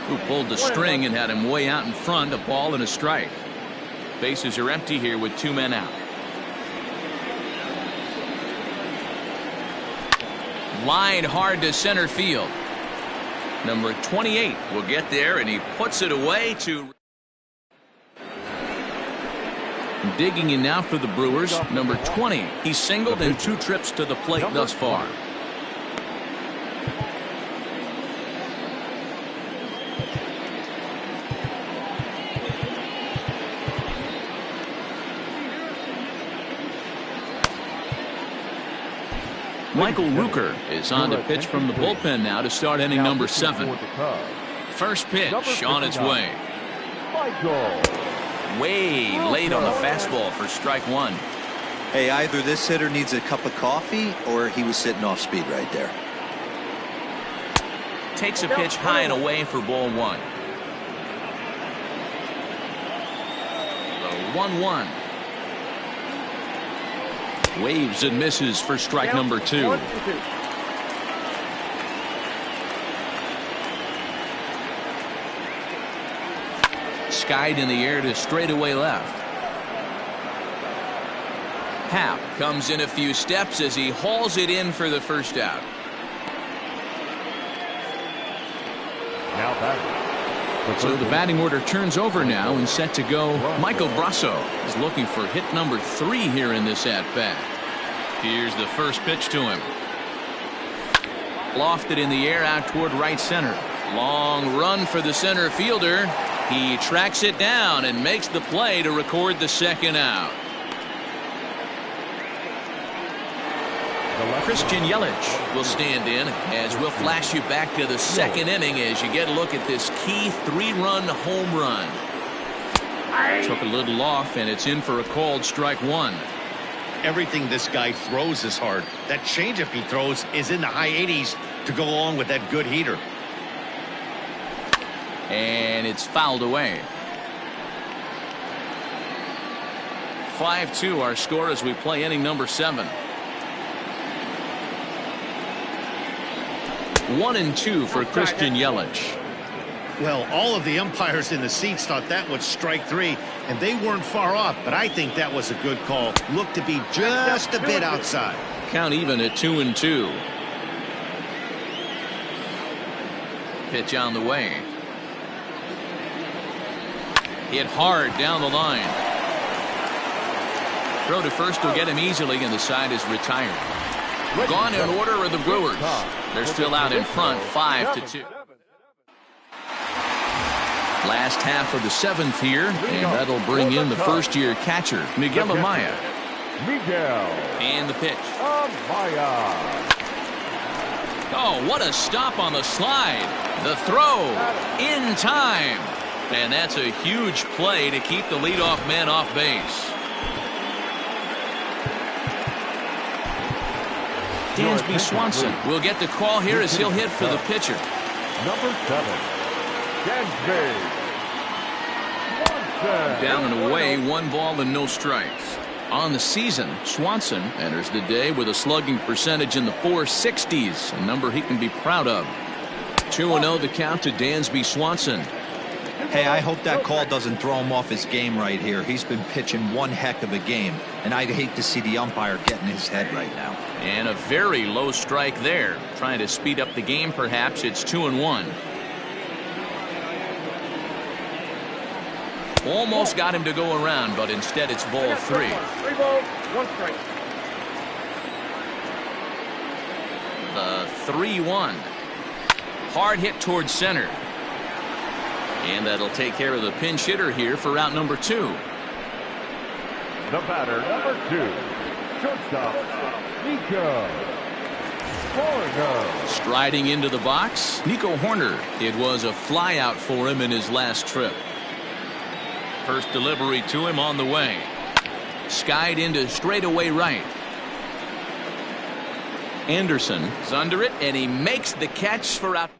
Who pulled the string and had him way out in front, a ball and a strike. Bases are empty here with 2 men out. Line hard to center field. Number 28 will get there, and he puts it away to... Digging in now for the Brewers, number 20. He's singled in 2 trips to the plate thus far. Michael Rooker is on to pitch from the bullpen now to start inning number 7. First pitch on its way. Michael. Way late on the fastball for strike 1. Hey, either this hitter needs a cup of coffee or he was sitting off speed right there. Takes a pitch high and away for ball 1. The 1-1. Waves and misses for strike number 2. Skied in the air to straightaway left. Happ comes in a few steps as he hauls it in for the first out. Now batting. So the batting order turns over now and set to go. Michael Brasso is looking for hit number 3 here in this at-bat. Here's the first pitch to him. Lofted in the air out toward right center. Long run for the center fielder. He tracks it down and makes the play to record the second out. Christian Yelich will stand in as we'll flash you back to the second inning as you get a look at this key 3-run home run. Took a little off and it's in for a called strike 1. Everything this guy throws is hard. That changeup he throws is in the high 80s to go along with that good heater. And it's fouled away. 5-2 our score as we play inning number 7. 1-2 for Christian Yelich. Well, all of the umpires in the seats thought that was strike 3, and they weren't far off, but I think that was a good call. Looked to be just a bit outside. Count even at 2-2. Pitch on the way. Hit hard down the line. Throw to first will get him easily, and the side is retired. Gone in order are the Brewers. They're still out in front, 5-2. Last half of the 7th here, and that'll bring in the first-year catcher, Miguel Amaya. And the pitch. Oh, what a stop on the slide. The throw in time. And that's a huge play to keep the leadoff man off base. Dansby Swanson will get the call here as he'll hit for the pitcher. Number 7, Dansby. Down and away, 1 ball and no strikes. On the season, Swanson enters the day with a slugging percentage in the 460s, a number he can be proud of. 2-0 the count to Dansby Swanson. Hey, I hope that call doesn't throw him off his game right here. He's been pitching one heck of a game, and I'd hate to see the umpire get in his head right now. And a very low strike there. Trying to speed up the game, perhaps. It's 2-1. Almost got him to go around, but instead it's ball 3. 3 balls, 1 strike. The 3-1. Hard hit towards center. And that'll take care of the pinch hitter here for out number 2. The batter, number 2, shortstop, Nico Horner. Striding into the box, Nico Horner. It was a flyout for him in his last trip. First delivery to him on the way. Skied into straightaway right. Anderson is under it, and he makes the catch for out.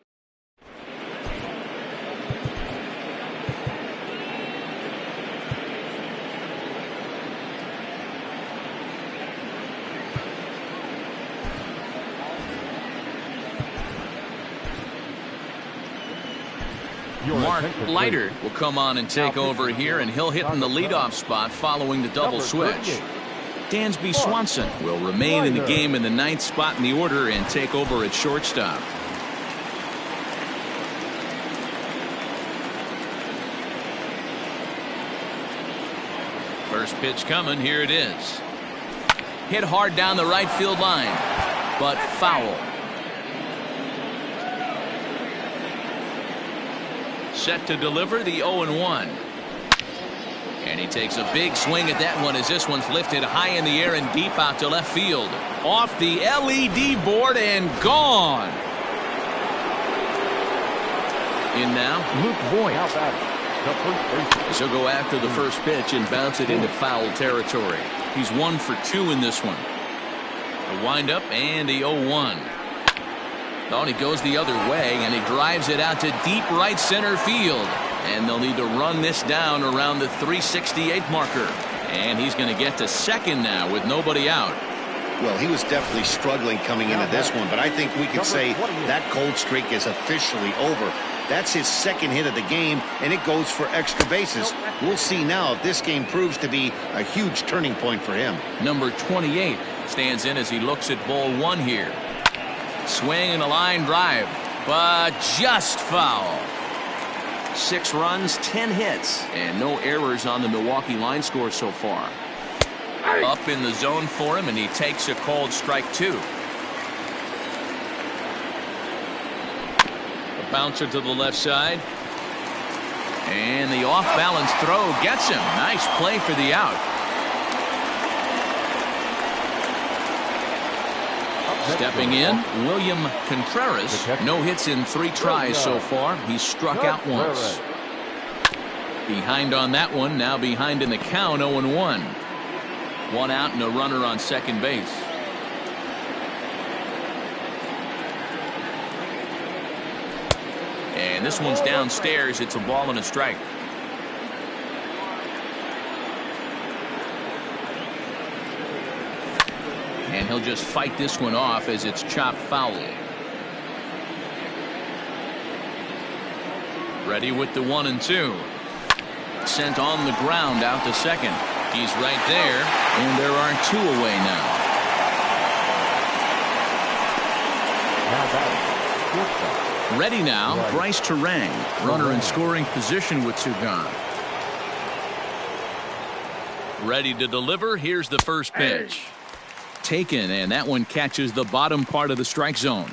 Mark Leiter will come on and take over here, and he'll hit in the leadoff spot following the double switch. Dansby Swanson will remain in the game in the 9th spot in the order and take over at shortstop. First pitch coming. Here it is. Hit hard down the right field line, but foul. Set to deliver the 0-1. And he takes a big swing at that one as this one's lifted high in the air and deep out to left field. Off the LED board and gone. In now, Luke Voigt. the first base. So go after the first pitch and bounce it into foul territory. He's 1 for 2 in this one. A windup and the 0-1. Oh, and he goes the other way, and he drives it out to deep right center field. And they'll need to run this down around the 368 marker. And he's going to get to second now with nobody out. Well, he was definitely struggling coming into this one, but I think we could say that cold streak is officially over. That's his second hit of the game, and it goes for extra bases. We'll see now if this game proves to be a huge turning point for him. Number 28 stands in as he looks at ball 1 here. Swing and a line drive, but just foul. 6 runs, 10 hits, and no errors on the Milwaukee line score so far. Up in the zone for him, and he takes a called strike 2. A bouncer to the left side. And the off-balance throw gets him. Nice play for the out. Stepping in, William Contreras. No hits in 3 tries so far. He's struck out once. Behind on that one, now behind in the count, 0-1. 1 out and a runner on second base. And this one's downstairs. It's a ball and a strike. And he'll just fight this one off as it's chopped foul. Ready with the 1-2. Sent on the ground out to second. He's right there, and there are 2 away now. Ready now, Bryce Terang. Runner in scoring position with 2 gone. Ready to deliver. Here's the first pitch. Taken, and that one catches the bottom part of the strike zone.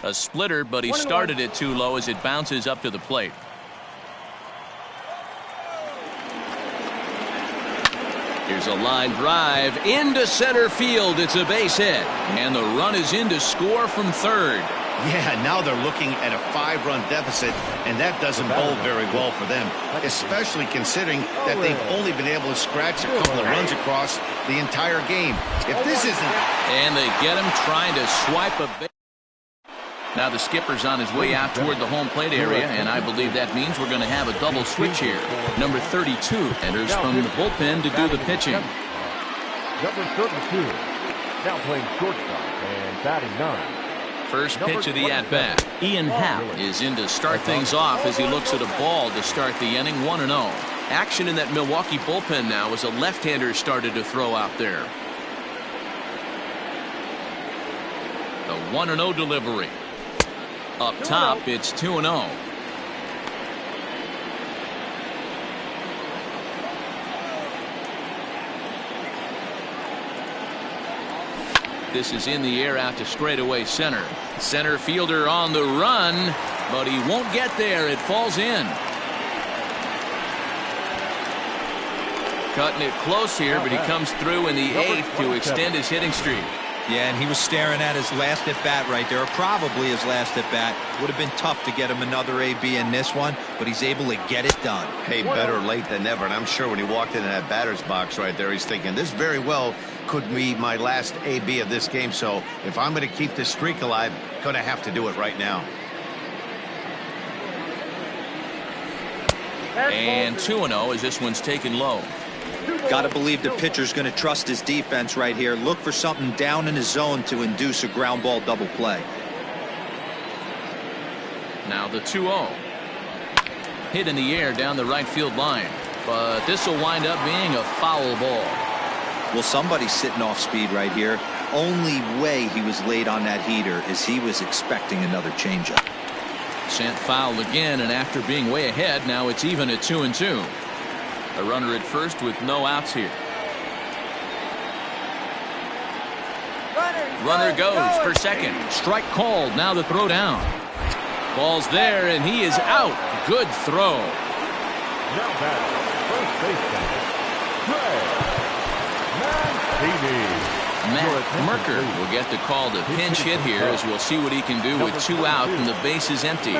A splitter, but he started it too low as it bounces up to the plate. Here's a line drive into center field. It's a base hit, and the run is in to score from third. Yeah, now they're looking at a 5-run deficit, and that doesn't bode very well for them, especially considering that they've only been able to scratch a couple of runs across the entire game. If this isn't... And they get him trying to swipe a base. Now the skipper's on his way out toward the home plate area, and I believe that means we're going to have a double switch here. Number 32 enters from the bullpen to do the pitching. Number 32, now playing shortstop and batting 9. First pitch of the at-bat. Ian Happ is in to start things off as he looks at a ball to start the inning. 1-0. Action in that Milwaukee bullpen now as a left-hander started to throw out there. The 1-0 delivery. Up top, it's 2-0. This is in the air out to straightaway center. Center fielder on the run, but he won't get there. It falls in. Cutting it close here, but he comes through in the 8th to extend his hitting streak. Yeah, and he was staring at his last at-bat right there, or probably his last at-bat. Would have been tough to get him another AB in this one, but he's able to get it done. Hey, better late than never, and I'm sure when he walked into that batter's box right there, he's thinking, this very well could be my last AB of this game, so if I'm going to keep this streak alive, I'm going to have to do it right now. And 2-0 as this one's taken low. Got to believe the pitcher's going to trust his defense right here. Look for something down in his zone to induce a ground ball double play. Now the 2-0. Hit in the air down the right field line. But this will wind up being a foul ball. Well, somebody's sitting off speed right here. Only way he was late on that heater is he was expecting another changeup. Sent foul again, and after being way ahead, now it's even at 2-2. A runner at first with no outs here. Runner goes for second. Strike called. Now the throw down. Ball's there, and he is out. Good throw. Now batting, first baseman, Matt Merker will get the call to pinch hit here as we'll see what he can do with 2 out and the base is empty.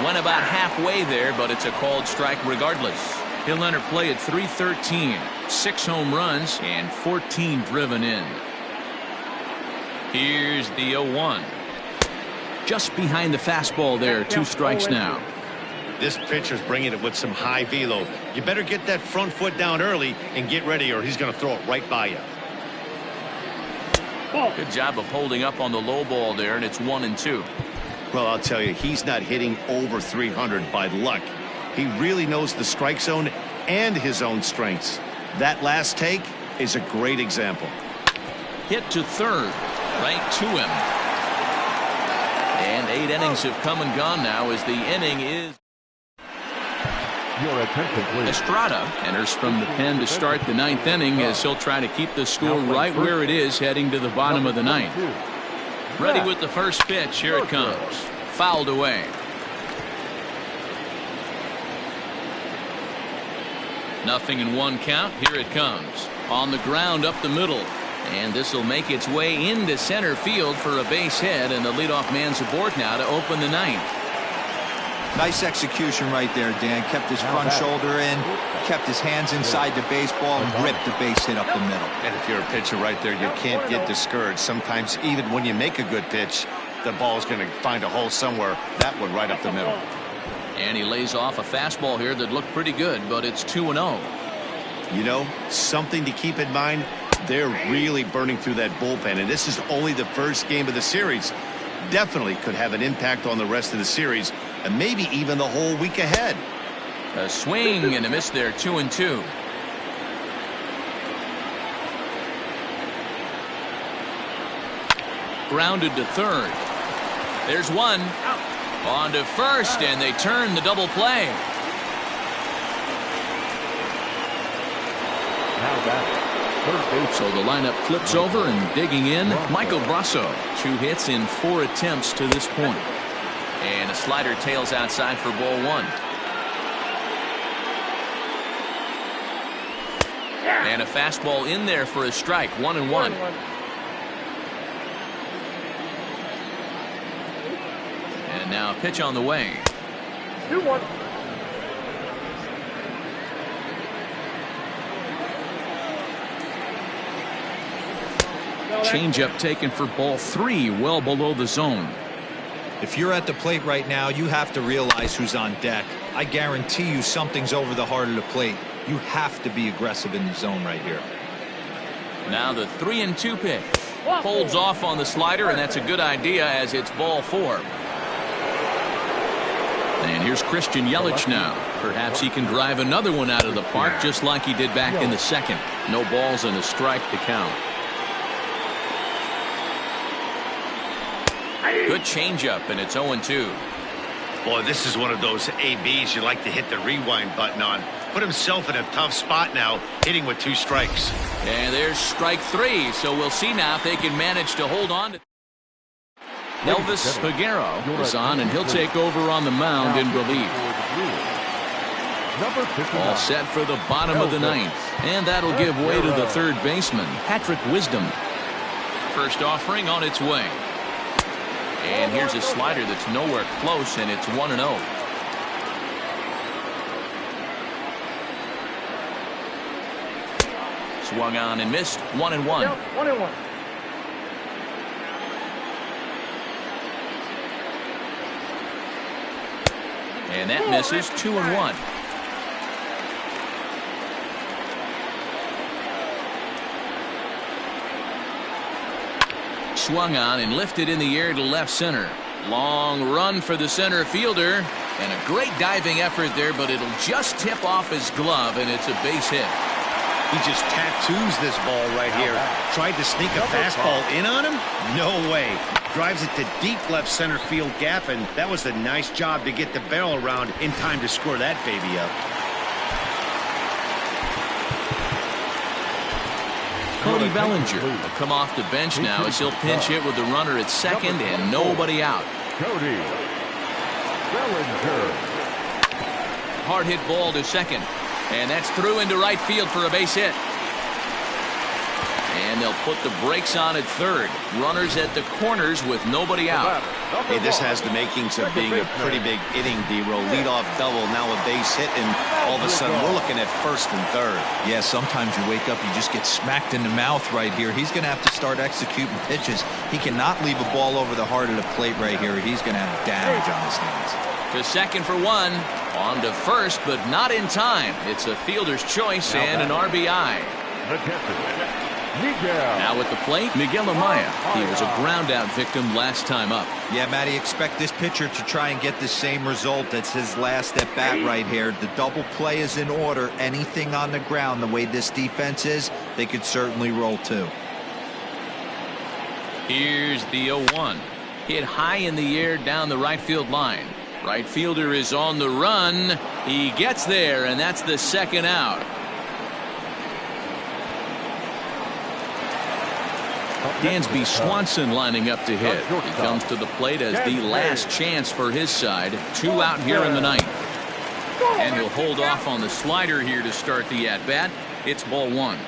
Went about halfway there, but it's a called strike regardless. He'll enter play at 313. 6 home runs and 14 driven in. Here's the 0-1. Just behind the fastball there. 2 strikes now. This pitcher's bringing it with some high velo. You better get that front foot down early and get ready, or he's going to throw it right by you. Good job of holding up on the low ball there, and it's 1-2. Well, I'll tell you, he's not hitting over 300 by luck. He really knows the strike zone and his own strengths. That last take is a great example. Hit to third, right to him. And 8 innings have come and gone now as the inning is. Your attention, please. Estrada enters from the pen to start the 9th inning as he'll try to keep the score right where it is heading to the bottom of the 9th. Ready with the first pitch. Here it comes. Fouled away. Nothing in 1 count. Here it comes. On the ground up the middle. And this will make its way into center field for a base hit, and the leadoff man's aboard now to open the 9th. Nice execution right there, Dan. Kept his front shoulder in, kept his hands inside the baseball, and ripped the base hit up the middle. And if you're a pitcher right there, you can't get discouraged. Sometimes even when you make a good pitch, the ball's going to find a hole somewhere. That one right up the middle. And he lays off a fastball here that looked pretty good, but it's 2-0. You know, something to keep in mind, they're really burning through that bullpen, and this is only the first game of the series. Definitely could have an impact on the rest of the series, and maybe even the whole week ahead. A swing and a miss there. 2-2. Grounded to third. There's one. On to first, and they turn the double play. Now back. So the lineup flips over, and digging in, Michael Brasso. 2 hits in 4 attempts to this point. And a slider tails outside for ball 1. And a fastball in there for a strike. 1-1. And now a pitch on the way. 2-1. Changeup taken for ball 3, well below the zone. If you're at the plate right now, you have to realize who's on deck. I guarantee you something's over the heart of the plate. You have to be aggressive in the zone right here. Now the 3-2 pitch. Holds off on the slider, and that's a good idea as it's ball 4. And here's Christian Yelich now. Perhaps he can drive another one out of the park just like he did back in the 2nd. No balls and a strike to count. Good changeup, and it's 0-2. Boy, this is one of those ABs you like to hit the rewind button on. Put himself in a tough spot now, hitting with 2 strikes. And there's strike 3, so we'll see now if they can manage to hold on to. Elvis Peguero is on, and he'll take over on the mound in relief. All set for the bottom of the 9th, and that'll give way to the 3rd baseman, Patrick Wisdom. First offering on its way. And here's a slider that's nowhere close, and it's 1-0. Swung on and missed. 1-1. Yep, 1-1. And that misses. 2-1. Swung on and lifted in the air to left center. Long run for the center fielder, and a great diving effort there, but it'll just tip off his glove, and it's a base hit. He just tattoos this ball right here. Tried to sneak a fastball in on him? No way. Drives it to deep left center field gap, and that was a nice job to get the barrel around in time to score that baby up. Cody Bellinger will come off the bench now as he'll pinch hit with the runner at 2nd and nobody out. Cody Bellinger. Hard hit ball to 2nd, and that's through into right field for a base hit. And they'll put the brakes on at third. Runners at the corners with nobody out. Hey, this has the makings of being a pretty big inning, D-Row. Leadoff double, now a base hit, and all of a sudden we're looking at first and third. Yeah, sometimes you wake up, you just get smacked in the mouth right here. He's going to have to start executing pitches. He cannot leave a ball over the heart of the plate right here. He's going to have damage on his hands. To second for one. On to first, but not in time. It's a fielder's choice and an RBI. Now at the plate, Miguel Amaya. He was a ground-out victim last time up. Yeah, Matty, expect this pitcher to try and get the same result. That's his last at-bat right here. The double play is in order. Anything on the ground, the way this defense is, they could certainly roll too. Here's the 0-1. Hit high in the air down the right field line. Right fielder is on the run. He gets there, and that's the second out. Dansby Swanson lining up to hit. He comes to the plate as the last chance for his side. 2 out here in the ninth. And he'll hold off on the slider here to start the at-bat. It's ball 1.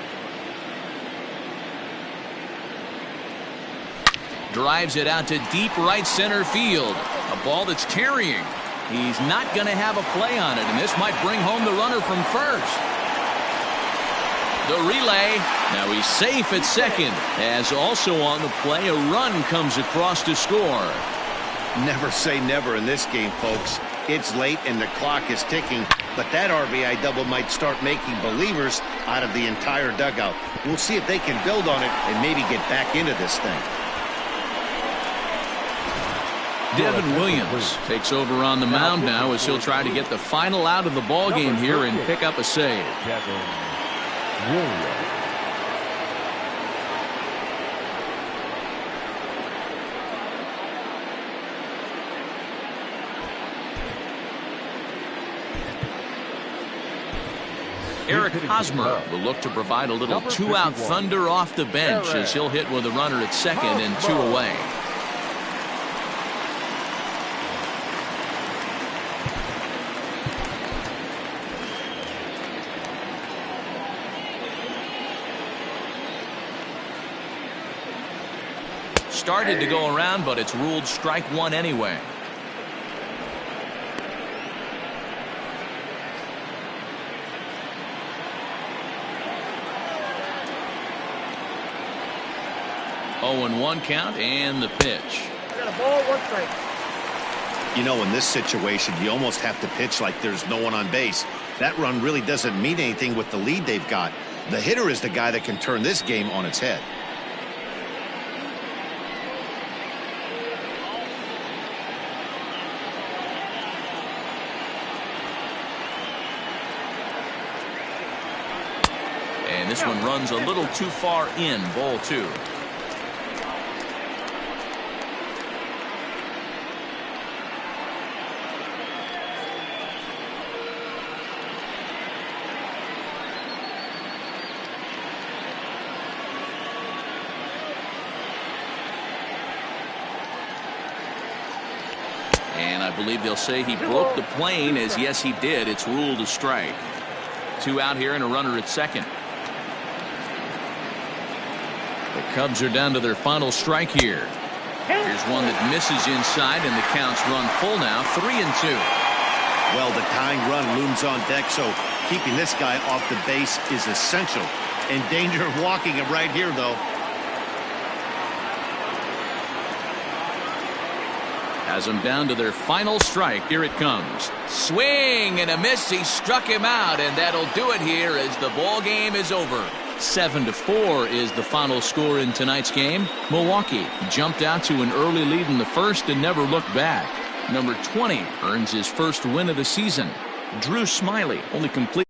Drives it out to deep right center field. A ball that's carrying. He's not going to have a play on it, and this might bring home the runner from first. The relay. Now he's safe at second, as also on the play a run comes across to score. Never say never in this game, folks. It's late and the clock is ticking, but that RBI double might start making believers out of the entire dugout. We'll see if they can build on it and maybe get back into this thing. Devin Williams takes over on the mound now as he'll try to get the final out of the ball game here and pick up a save. Eric Hosmer will look to provide a little 2-out thunder off the bench as he'll hit with a runner at second and 2 away. Started to go around, but it's ruled strike 1 anyway. Oh, and 1 count and the pitch. Got a ball, 1 strike. You know, in this situation, you almost have to pitch like there's no one on base. That run really doesn't mean anything with the lead they've got. The hitter is the guy that can turn this game on its head. And this one runs a little too far in, ball 2. And I believe they'll say he broke the plane, as yes he did. It's ruled a strike. 2 out here and a runner at second. The Cubs are down to their final strike here. Here's one that misses inside, and the count's run full now, 3-2. Well, the tying run looms on deck, so keeping this guy off the base is essential. In danger of walking him right here, though. Has them down to their final strike. Here it comes. Swing and a miss. He struck him out, and that'll do it here as the ball game is over. 7-4 is the final score in tonight's game. Milwaukee jumped out to an early lead in the first and never looked back. Number 20 earns his first win of the season. Smyly only complete